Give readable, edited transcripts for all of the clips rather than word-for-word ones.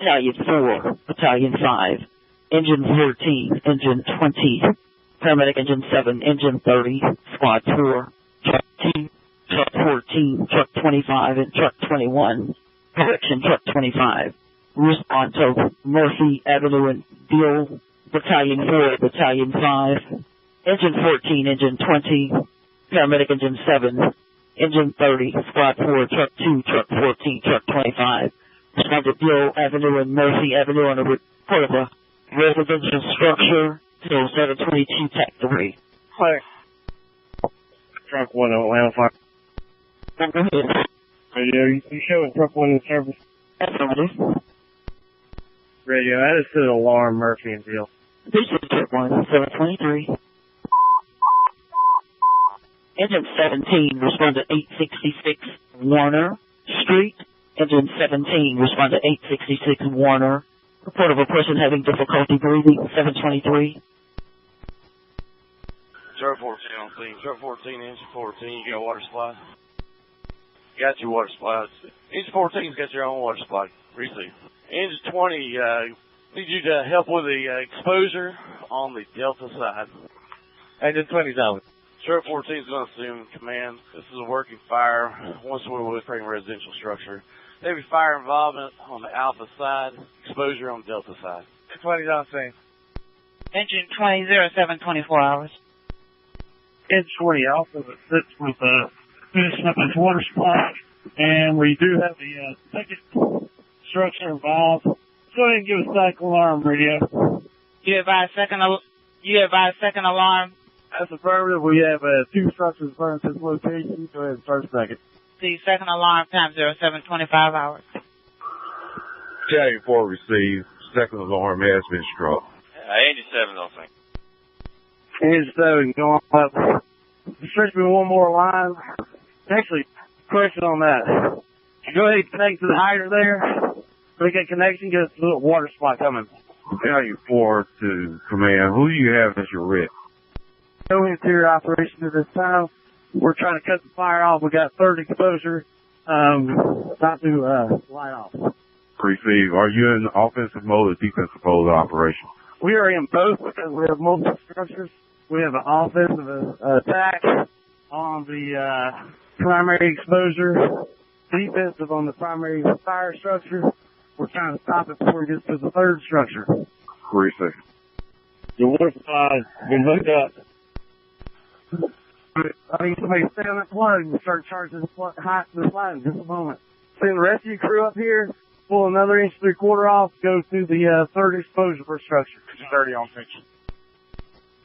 Battalion 4, Battalion 5, Engine 14, Engine 20, Paramedic Engine 7, Engine 30, Squad 4, Truck 2, Truck 14, Truck 25, and Truck 21. Correction, Truck 25. Respond to Murphy Avenue and Beale, Battalion 4, Battalion 5, Engine 14, Engine 20, Paramedic Engine 7, Engine 30, Squad 4, Truck 2, Truck 14, Truck 25. Respond to Beale Avenue and Murphy Avenue on a report of a residential structure till 722 Tech 3. Clear. Truck 1 Atlanta Fire. Go ahead. Radio, you showing Truck 1 in service? Affirmative. Radio, that is to the alarm, Murphy and Beale. This is Truck 1, 723. Engine 17, respond to 866 Warner Street. Engine 17, respond to 866 Warner. Report of a person having difficulty breathing, 723. Truck 14 on scene. Truck 14, engine 14, you got a water supply? Got your water supply. Engine 14's got your own water supply. Receive. Engine 20, need you to help with the exposure on the Delta side. Engine 20's out. Truck 14 is going to assume command. This is a working fire once we're within residential structure. Heavy fire involvement on the Alpha side, exposure on the Delta side. 20's on scene. Engine 20, 07, 24 hours. Engine 20 Alpha that sits with finishing up its water supply, and we do have the second structure involved. Go ahead and give a static alarm, radio. You advise second alarm. That's affirmative. We have 2 structures burned at this location. Go ahead and start second. The second alarm time 07, 25 hours. Battalion 4 received. Second alarm has been struck. Engine 7 on scene. Engine 7 going up. Stretch me one more line. Actually, question on that. Go ahead and connect to the hydrant there. Make that connection, get a little water supply coming. Battalion 4 to command. Who do you have as your RIT? No interior operation at this time. We're trying to cut the fire off. We got third exposure. Not to light off. Receive. Are you in offensive mode or defensive mode of operation? We are in both because we have multiple structures. We have an offensive attack on the primary exposure, defensive on the primary fire structure. We're trying to stop it before it gets to the third structure. Receive. The water supply has been hooked up. I need somebody to stay on that plug and start charging the hot to the plug in just a moment. Send the rescue crew up here, pull another 1 3/4 off, go to the third exposure for structure. 30 on section.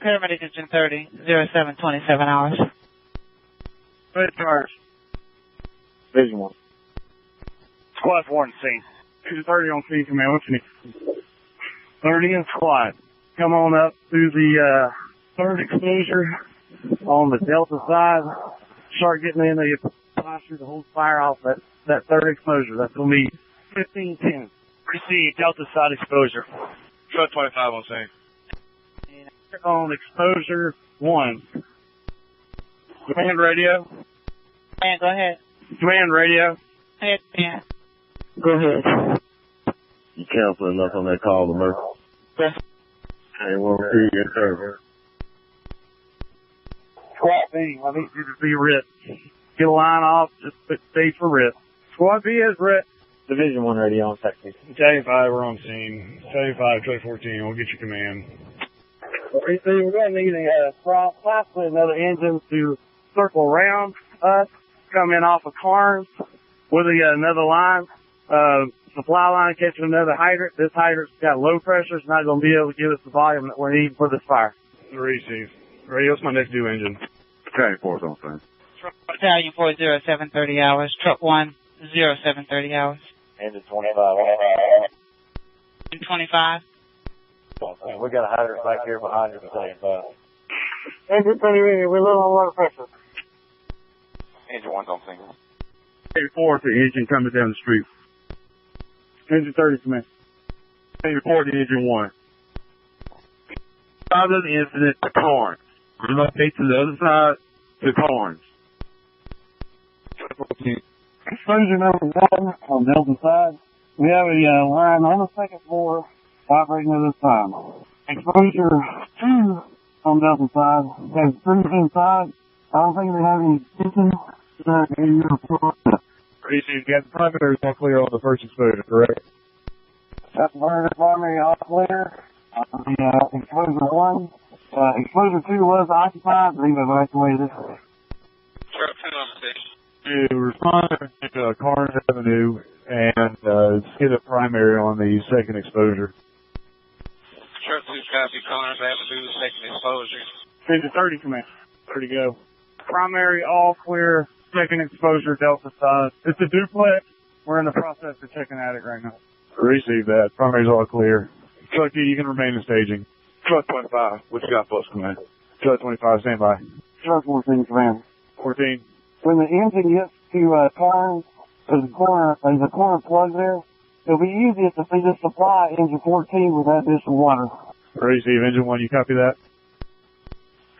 Paramedic Engine 30, 07, 27 hours. Go ahead, charge. Division 1. Squad 4 on scene. 30 on scene, command. What's your name? 30 in squad. Come on up to the third exposure on the Delta side. Start getting in the posture to hold fire off that third exposure. That's going to be 15-10. Receive Delta side exposure. Truck 25 on scene. On exposure 1. Command radio. Man, go ahead. Command radio. Go ahead, man. Go ahead. You cancel enough on that call to Murphy. Yes. Hey, we'll see you in service. Squad B, I need you to be RIT. Get a line off, just put stage for RIT. Squad B is RIT. Division 1 radio on Texas. Battalion 5, we're on scene. Battalion 5, Truck 14, we'll get your command. We're going to need possibly another engine to circle around us, come in off of Carnes with another line, supply line catching another hydrant. This hydrant's got low pressure. It's not going to be able to give us the volume that we need for this fire. Receive. Radio's my next due engine. Battalion 4 on scene. Battalion 4, 07, 30 hours. Truck 1, 07, 30 hours. Engine 25. Engine 25. We got a hydrant back here behind your Battalion 5. Engine 30, we're a little on water pressure. Engine 1's on single. Battalion 4 to engine coming down the street. Engine 30, command. Battalion 4 to engine 1. Out of the incident to Carnes. Relocate to the other side to Carnes. Exposure number 1 on Delta side. We have a line on the second floor operating at this time. Exposure 2 on Delta side has 3 inside. I don't think they have any tension in your floor. You got the primary all clear on the first exposure, correct? That's the primary all clear. The exposure 1. Exposure 2 was occupied, but they've evacuated. Truck 2 on the station. To respond to Carnes Avenue and hit a primary on the second exposure. Truck 2 copy, Carnes Avenue, second exposure. Engine 30 command. 30 go. Primary all clear, second exposure Delta side. It's a duplex. We're in the process of checking attic right now. Receive that. Primary's all clear. Truck 2, you can remain in staging. Truck 25, what you got, post command? Truck 25, stand by. Truck 14 command. 14. When the engine gets to Carnes, there's a corner plug there. It'll be easiest if they just supply engine 14 with that additional water. Receive. Engine 1, you copy that?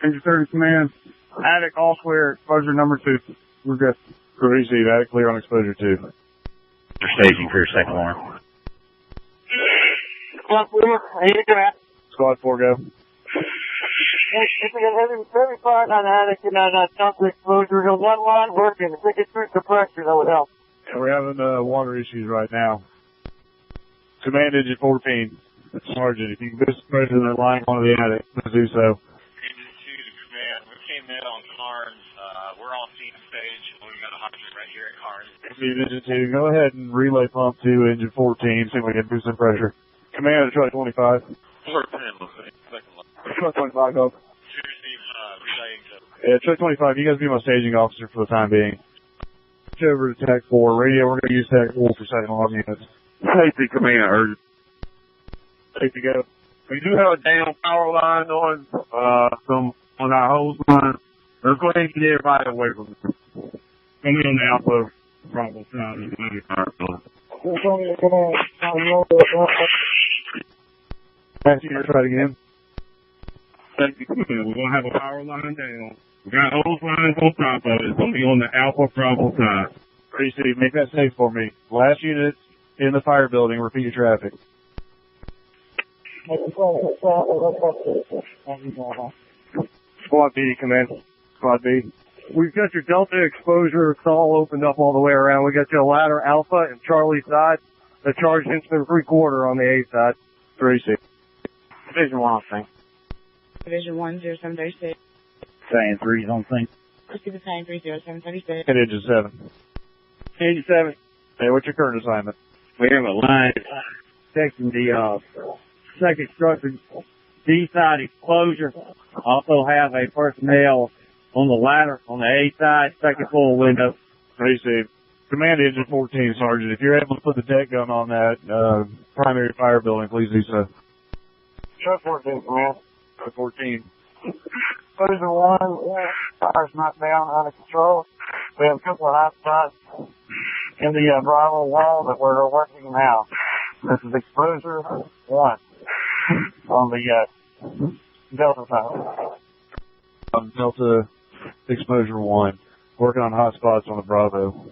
Engine 30 command. Attic all clear, exposure number 2. We're good. Receive. Attic clear on exposure 2. You're staging for your second alarm. Squad 4, 80 command. Squad 4, go. If we got heavy fire on the attic and on top of the exposure, there's one line working. If we could switch the pressure, that would help. Yeah, we're having water issues right now. Command engine 14. Sergeant, if you can boost the pressure in that line onto the attic, let's do so. Engine 2 to command. We came in on Carnes. We're on scene stage. We've got a hydrant right here at Carnes. Receive engine 2. Go ahead and relay pump to engine 14. See if we can boost the pressure. Command to truck 25. Truck 10, second line. Truck 25, go. Relaying to. Yeah, truck 25, you guys be my staging officer for the time being. Switch over to TAC 4. Radio, we're going to use TAC 4 for second alarm units. Safety command, urgent. Safety, go. We do have a down power line on our hose line. Let's go ahead and get everybody away from it. I'm on the Alpha Bravo side. Try it again. Safety command, we're going to have a power line down. We got hose lines on top of it. It's going to be on the Alpha Bravo side. Receive, make that safe for me. Last unit in the fire building, repeat your traffic. Squad B, command. Squad B. We've got your Delta exposure. It's all opened up all the way around. We got your ladder Alpha and Charlie side. The charged instrument 3/4 on the A side. 36. Division 1 on sync. Division 1, 0736. Saying 3's on sync. Receive the same 30736. And engine 7. 87. Hey, what's your current assignment? We have a line protecting the second structure D side exposure. Also have a personnel on the ladder on the A side, second floor window. Receive. Command engine 14, Sergeant. If you're able to put the deck gun on that primary fire building, please do so. Truck 14, command. Truck 14. Exposure 1, fire's not down, under control. We have a couple of hot spots in the Bravo wall that we're working now. This is exposure 1 on the Delta side. Delta exposure 1. Working on hot spots on the Bravo.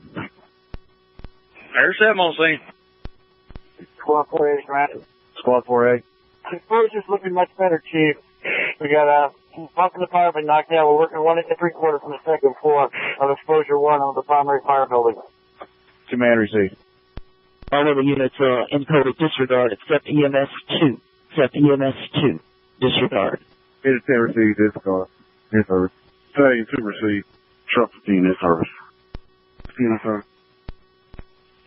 There's 7 on scene. Squad 4A, command. Squad 4A. Exposure's looking much better, Chief. We got pump in the fire been knocked out. We're working 1 3/4 from the second floor of exposure 1 on the primary fire building. Command received. All of the units encoded disregard except EMS 2. Except EMS 2. Disregard. Engine 10 received. Disregard. In service. Battalion 2 received. Truck 15 in service. 15 in service.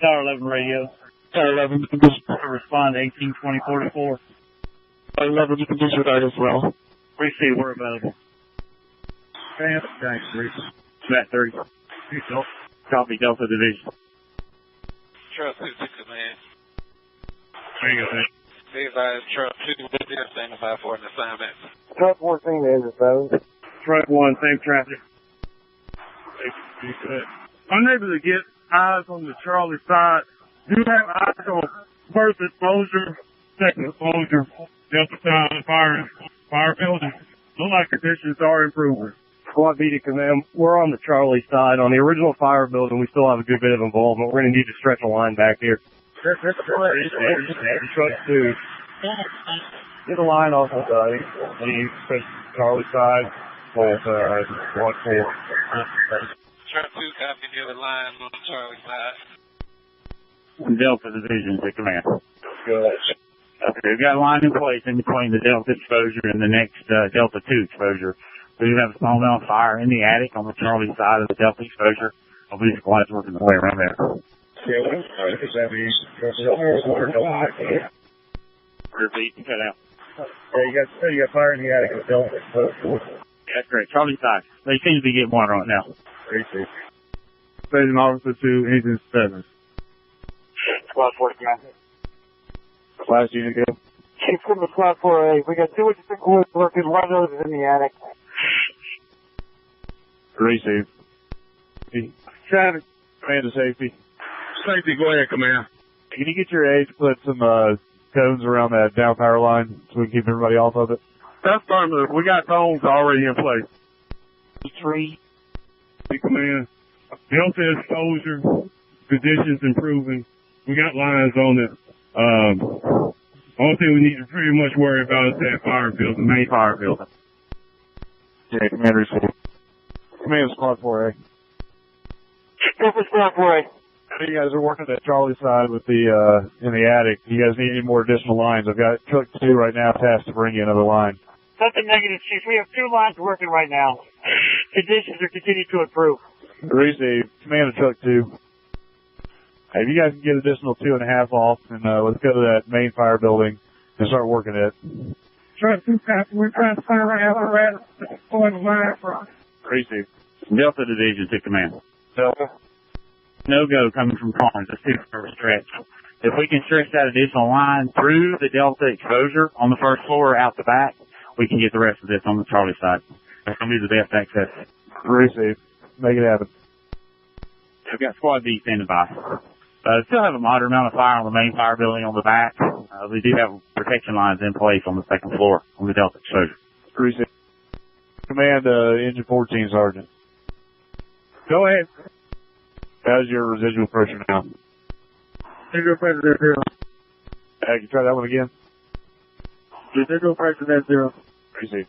Tower 11 radio. Tower 11, you can just Respond to 18-20-44. Tower 11, you can disregard as well. Receive, we're available. Thanks, Matt 30. Copy, Delta Division. Truck 2 to command. There you go, man. Be advised, Truck 2 will be standing by for an assignment. Truck 14 is 7. Truck 1, same traffic. Unable to get eyes on the Charlie side. Do have eyes on first exposure, second exposure, Delta side, fire building. Look like conditions are improving. Squad B to command. We're on the Charlie side. On the original fire building, we still have a good bit of involvement. We're going to need to stretch a line back here. Truck 2. Get a line off the side. Leave, push Charlie side. Hold, watch for. Truck 2, copy the other line on the Charlie side. Delta Division to command. Good. Okay, we've got a line in place in between the Delta exposure and the next Delta 2 exposure. We do have a small amount of fire in the attic on the Charlie side of the Delta exposure. I'll be squads working their way around there. Repeat, cut out. Yeah, you got fire in the attic. That's great. Charlie side. They seem to be getting water on it now. Station Officer 2, Engine 7. Squad 4, guys. Last unit go. Chief, come to Squad 4A. We got 2 inches of wood working, 1 of those is in the attic. Receive. Traffic. Command to safety. Safety, go ahead, command. Can you get your aides to put some cones around that down power line so we can keep everybody off of it? That's affirmative. We got cones already in place. 3. Command. Delta exposure. Conditions improving. We got lines on it. Only thing we need to pretty much worry about is that fire building, main fire building. Yeah, command receive. Command Squad 4A. Go for Squad 4A. You guys are working at Charlie side with the in the attic. You guys need any more additional lines? I've got truck 2 right now tasked to bring you another line. Something negative, Chief. We have 2 lines working right now. Conditions are continuing to improve. Receive. Command of truck 2. Hey, if you guys can get additional 2.5 off, and let's go to that main fire building and start working it. Truck 2, we're trying to fire right out on the line front. Receive. Delta Division to command. Delta. No-go coming from Carnes. That's too far of a stretch. If we can stretch that additional line through the Delta exposure on the first floor out the back, we can get the rest of this on the Charlie side. That's going to be the best access. Receive. Make it happen. We've got Squad B standing by. Still have a moderate amount of fire on the main fire building on the back. We do have protection lines in place on the second floor on the Delta exposure. Receive. Command Engine 14, Sergeant. Go ahead. How's your residual pressure now? Residual pressure is 0. Can you try that one again? Residual pressure is 0. Receive.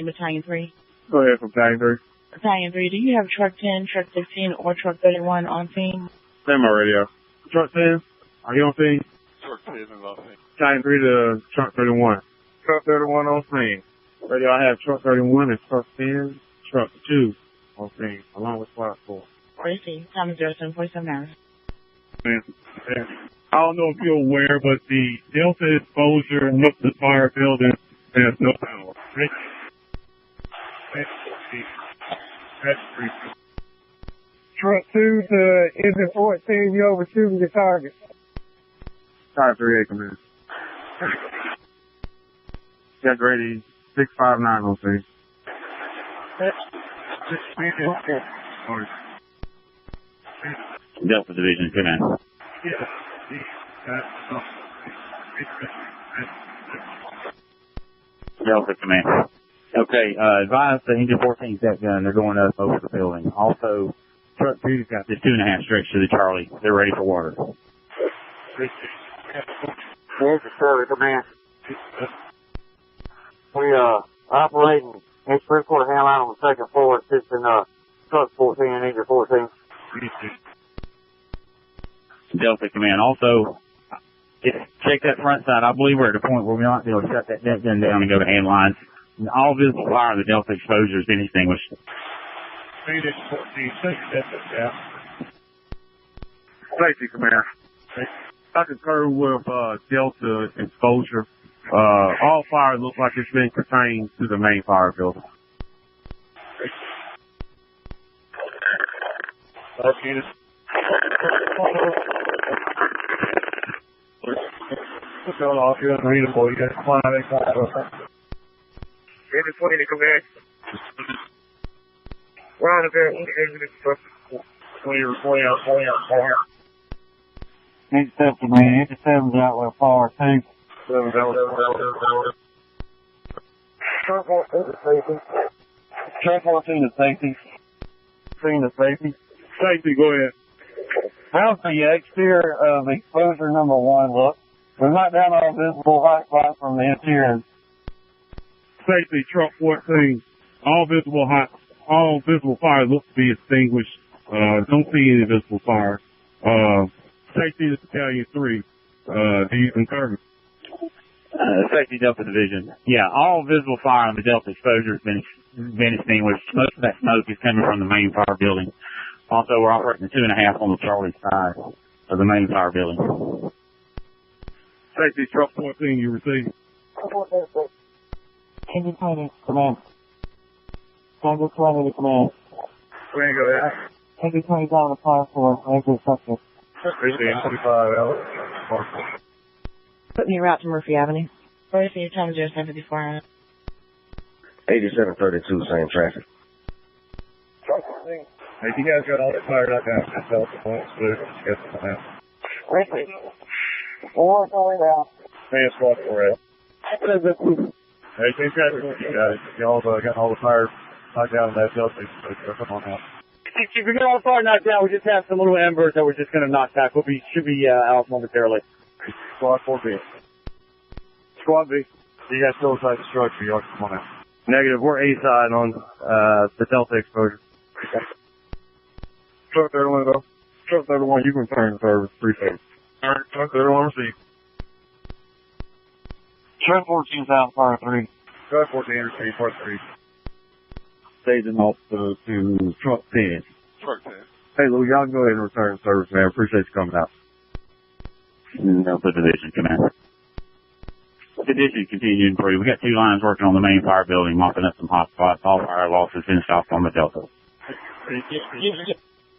Battalion 3. Go ahead from Battalion 3. Battalion 3, do you have truck 10, truck 16, or truck 31 on scene? Send my radio. Truck 10, are you on scene? Truck 10 is on scene. Battalion 3 to truck 31. Truck 31 on scene. Radio, I have truck 31 and truck 10, truck 2 on scene, along with Squad 4. Receive. Time is 0747 hours. I don't know if you're aware, but the Delta exposure and the fire building has no power. Truck 2 to engine 14, you overshooting your target. Type 3A command. Got Grady 659 on scene. Delta Division command. Delta command. Okay, advise the engine 14 step gun. They're going up over the building. Also, truck 2's got this 2.5 stretch to the Charlie. They're ready for water. Engine Charlie, command. We operating H 3/4 hand line on the second floor, assisting truck 14 and engine 14. Delta command. Also, check that front side. I believe we're at a point where we might be able to shut that net gun down and go to hand lines. And all visible fire in the Delta exposure has been extinguished. Safety command. I concur with Delta exposure. All fire looks like it's been contained to the main fire building. What's going on? You're unreadable. You guys fly out Engine 20 to command. We're on a very engine 20 out. Engine 7 command. Engine 7's out with fire too. 7's out. Truck 14 to safety. Truck 14 to safety. 14 to safety. Safety, go ahead. How's the exterior of exposure number 1 look? We knocked down all visible hot spots from the interior. Safety, truck 14. All visible fire look to be extinguished. Don't see any visible fire. Safety to Battalion 3. Do you concur? Safety Delta Division. Yeah, all visible fire on the Delta exposure has been extinguished. Most of that smoke is coming from the main fire building. Also, we're operating the 2.5 on the Charlie side of the main fire building. Safety, truck 14, you received. Engine 20, command. Tango 20 to command. Command, go ahead. Engine 20 down the fire floor. Engine suspect. Received, 25, Alex. Put me route to Murphy Avenue. What is your time 0754? 8732, same traffic. Hey, you guys got all that fire knocked down. Tell us the points, please. Get the plan. Ripley. 4 going down. Man, squad 4 out. Hey, these guys, y'all got all the fire knocked down in that Delta. Come on now. If we get all the fire knocked down, we just have some little embers that we're just going to knock back. Should be out momentarily. Squad 4B. Squad B. You guys still inside the structure, y'all come on out. Negative, we're A side on the Delta exposure. Truck 31 though. Truck 31, you can return to service. 3 phase. Alright, truck 31 received. Truck 14 out, fire 3. Truck 14 received, part 3. Staging off to truck 10. Truck 10. Hey Lou, y'all can go ahead and return to service, man. Appreciate you coming out. Delta Division, command. Conditions continue to improve. We got 2 lines working on the main fire building, mopping up some hot spots. All fire losses finished off on the Delta.